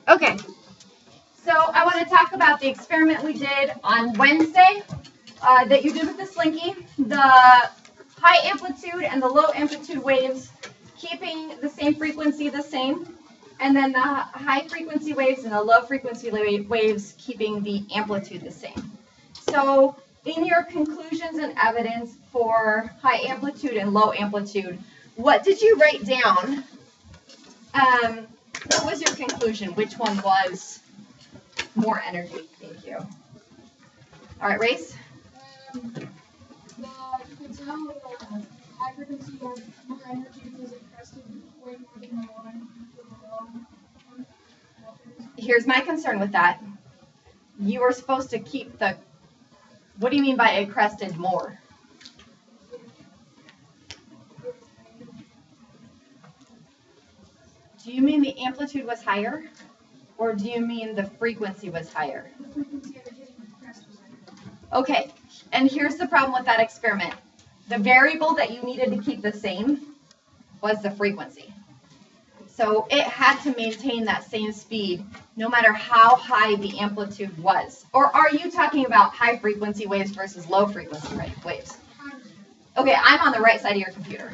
Okay, so I want to talk about the experiment we did on Wednesday that you did with the slinky, the high amplitude and the low amplitude waves keeping the same frequency the same, and then the high frequency waves and the low frequency waves keeping the amplitude the same. So in your conclusions and evidence for high amplitude and low amplitude, what did you write down? What was your conclusion? Which one was more energy? Thank you. All right, Race? You could tell high frequency has more energy because it crested way more than the one with the low. Here's my concern with that. You were supposed to keep the, what do you mean by it crested more? Do you mean the amplitude was higher? Or do you mean the frequency was higher? The frequency of it hitting the crest was higher. Okay, and here's the problem with that experiment. The variable that you needed to keep the same was the frequency. So it had to maintain that same speed no matter how high the amplitude was. Or are you talking about high frequency waves versus low frequency waves? Okay, I'm on the right side of your computer,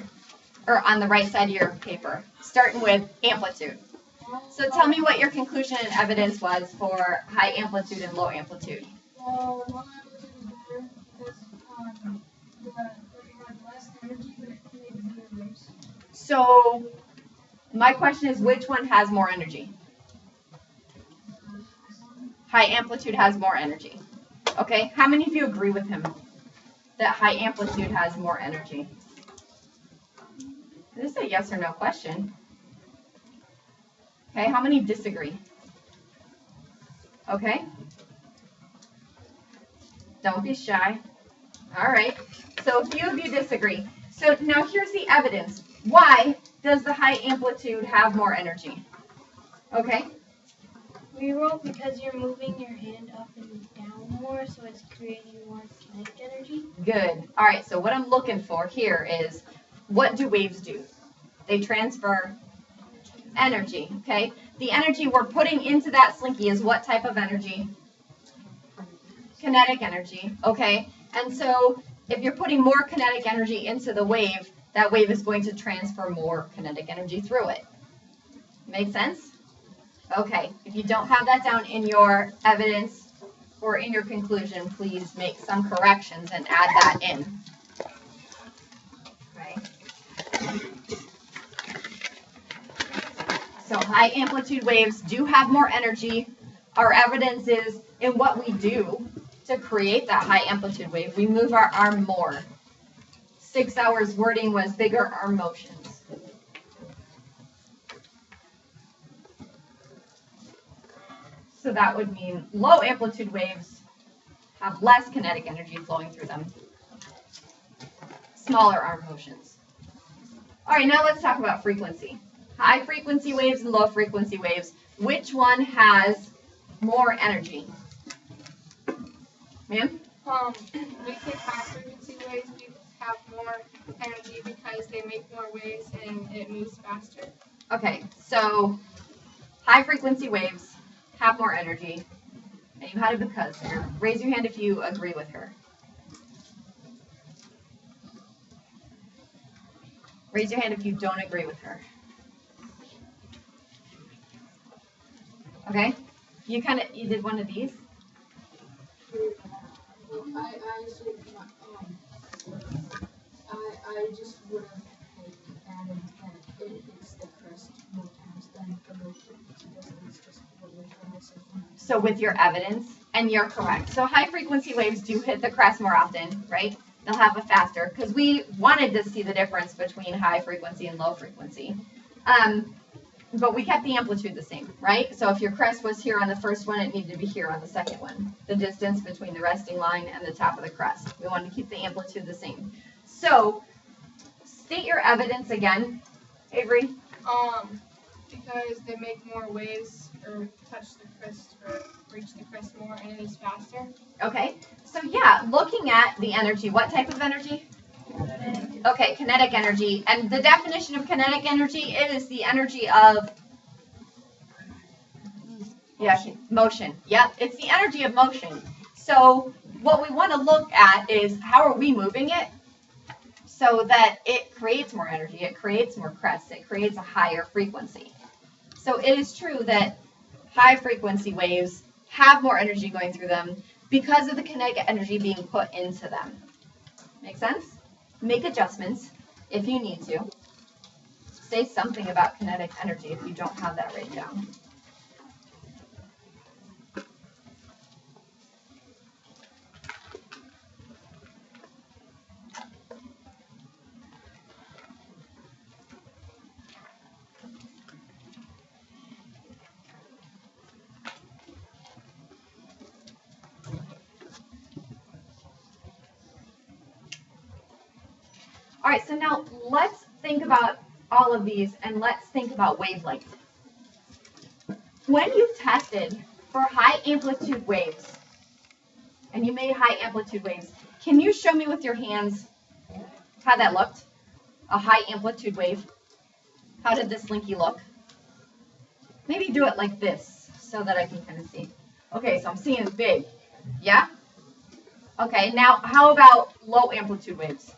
or on the right side of your paper, starting with amplitude. So tell me what your conclusion and evidence was for high amplitude and low amplitude. Well, low amplitude is better because it had less energy, but it made bigger waves. So my question is, which one has more energy? High amplitude has more energy. Okay, how many of you agree with him that high amplitude has more energy? This is a yes or no question. Okay, how many disagree? Okay. Don't be shy. All right, so a few of you disagree. So now here's the evidence. Why does the high amplitude have more energy? Okay. We wrote because you're moving your hand up and down more, so it's creating more kinetic energy. Good. All right, so what I'm looking for here is, what do waves do? They transfer energy, okay? The energy we're putting into that slinky is what type of energy? Kinetic energy, okay? And so if you're putting more kinetic energy into the wave, that wave is going to transfer more kinetic energy through it. Make sense? Okay, if you don't have that down in your evidence or in your conclusion, please make some corrections and add that in. Okay. So high amplitude waves do have more energy. Our evidence is in what we do to create that high amplitude wave. We move our arm more. 6 hours wording was bigger arm motions. So that would mean low amplitude waves have less kinetic energy flowing through them. Smaller arm motions. All right, now let's talk about frequency. High frequency waves and low frequency waves. Which one has more energy? Ma'am? We think high frequency waves have more energy because they make more waves and it moves faster. Okay, so high frequency waves have more energy. And you had a because there. Raise your hand if you agree with her. Raise your hand if you don't agree with her. Okay, you did one of these. I just would have added that it hits the crest more times than the motion because it's just So with your evidence, and you're correct. So high frequency waves do hit the crest more often, right? They'll have a faster, because we wanted to see the difference between high frequency and low frequency. But we kept the amplitude the same, right? So if your crest was here on the first one, it needed to be here on the second one. The distance between the resting line and the top of the crest. We wanted to keep the amplitude the same. So state your evidence again, Avery. Because they make more waves or touch the crest or reach the crest more and it is faster. Okay, so yeah, looking at the energy, what type of energy? Okay, kinetic energy. And the definition of kinetic energy is the energy of Yeah, motion. Yep, it's the energy of motion. So what we want to look at is how are we moving it so that it creates more energy, it creates more crests, it creates a higher frequency. So it is true that high frequency waves have more energy going through them because of the kinetic energy being put into them. Make sense? Make adjustments if you need to. Say something about kinetic energy if you don't have that written down. All right, so now let's think about all of these and let's think about wavelength. When you tested for high amplitude waves and you made high amplitude waves, can you show me with your hands how that looked? A high amplitude wave. How did this slinky look? Maybe do it like this so that I can kind of see. Okay, so I'm seeing it big. Yeah? Okay, now how about low amplitude waves?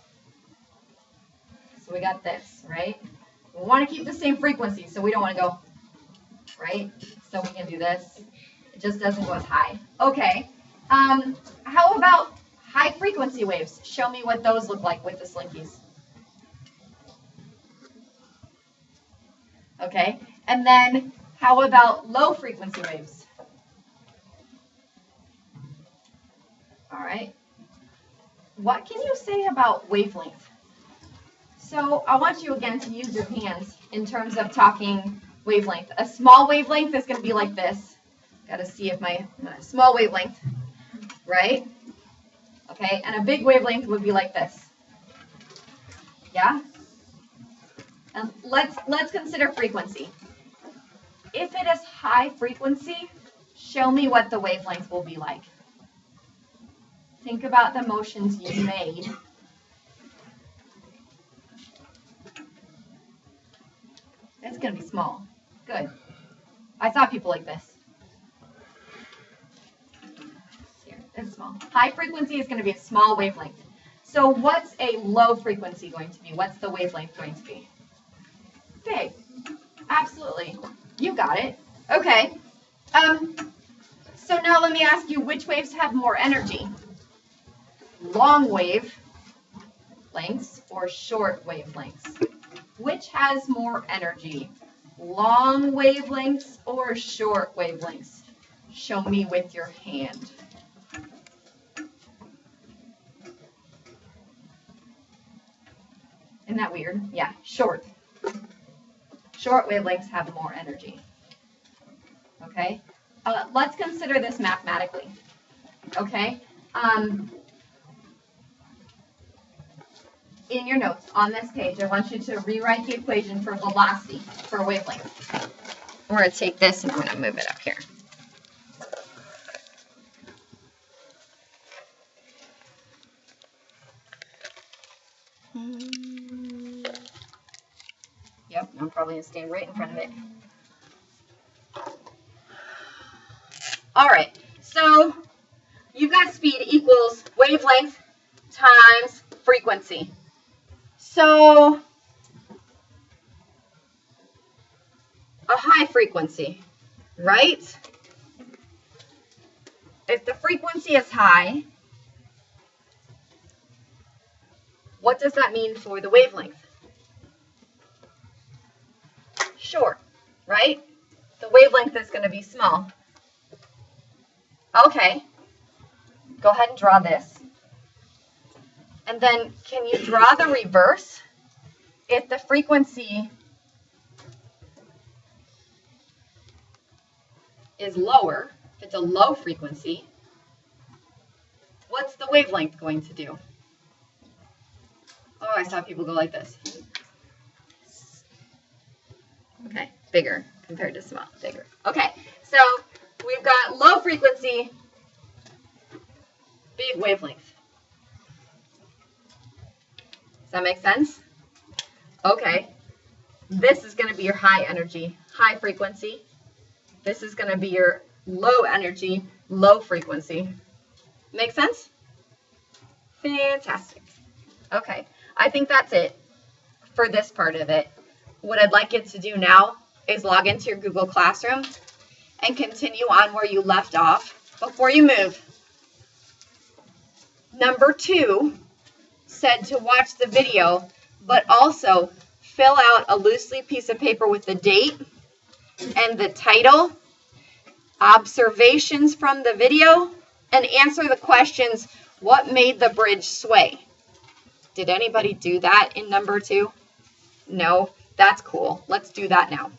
So we got this, right? We want to keep the same frequency, so we don't want to go, right? So we can do this. It just doesn't go as high. Okay. How about high frequency waves? Show me what those look like with the slinkies. Okay. And then how about low frequency waves? All right. What can you say about wavelength? So I want you again to use your hands in terms of talking wavelength. A small wavelength is going to be like this. Got to see if my small wavelength, right? Okay, and a big wavelength would be like this. Yeah? And let's consider frequency. If it is high frequency, show me what the wavelength will be like. Think about the motions you made. It's going to be small. Good. I saw people like this. Here, it's small. High frequency is going to be a small wavelength. So what's a low frequency going to be? What's the wavelength going to be? Big. Absolutely. You got it. Okay. So now let me ask you, which waves have more energy? Long wave lengths or short wavelengths? Which has more energy? Long wavelengths or short wavelengths? Show me with your hand. Isn't that weird? Yeah, short. Short wavelengths have more energy. Okay? Let's consider this mathematically. Okay? In your notes on this page, I want you to rewrite the equation for velocity for wavelength. We're going to take this and I'm going to move it up here. Yep, I'm probably going to stand right in front of it. All right, so you've got speed equals wavelength times frequency. So a high frequency, right? If the frequency is high, what does that mean for the wavelength? Short, right? The wavelength is going to be small. Okay, go ahead and draw this. And then can you draw the reverse? If the frequency is lower, if it's a low frequency, what's the wavelength going to do? Oh, I saw people go like this. Okay, bigger compared to small, bigger. Okay, so we've got low frequency, big wavelength. Does that make sense? Okay, this is going to be your high energy, high frequency. This is going to be your low energy, low frequency. Make sense? Fantastic. Okay, I think that's it for this part of it. What I'd like you to do now is log into your Google Classroom and continue on where you left off before you move. Number 2 said to watch the video, but also fill out a loose leaf piece of paper with the date and the title, observations from the video, and answer the questions, what made the bridge sway? Did anybody do that in number 2? No? That's cool. Let's do that now.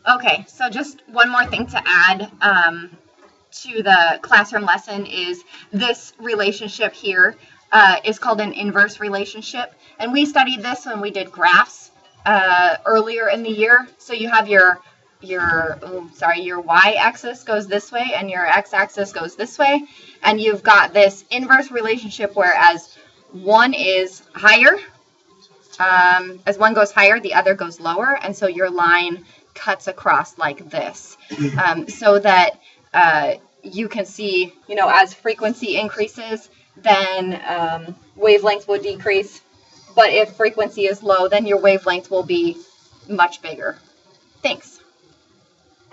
Okay, so just one more thing to add to the classroom lesson is this relationship here is called an inverse relationship. And we studied this when we did graphs earlier in the year. So you have your y-axis goes this way and your x-axis goes this way. And you've got this inverse relationship whereas one is higher, as one goes higher, the other goes lower. And so your line cuts across like this, so that you can see, as frequency increases, then wavelength will decrease. But if frequency is low, then your wavelength will be much bigger. Thanks.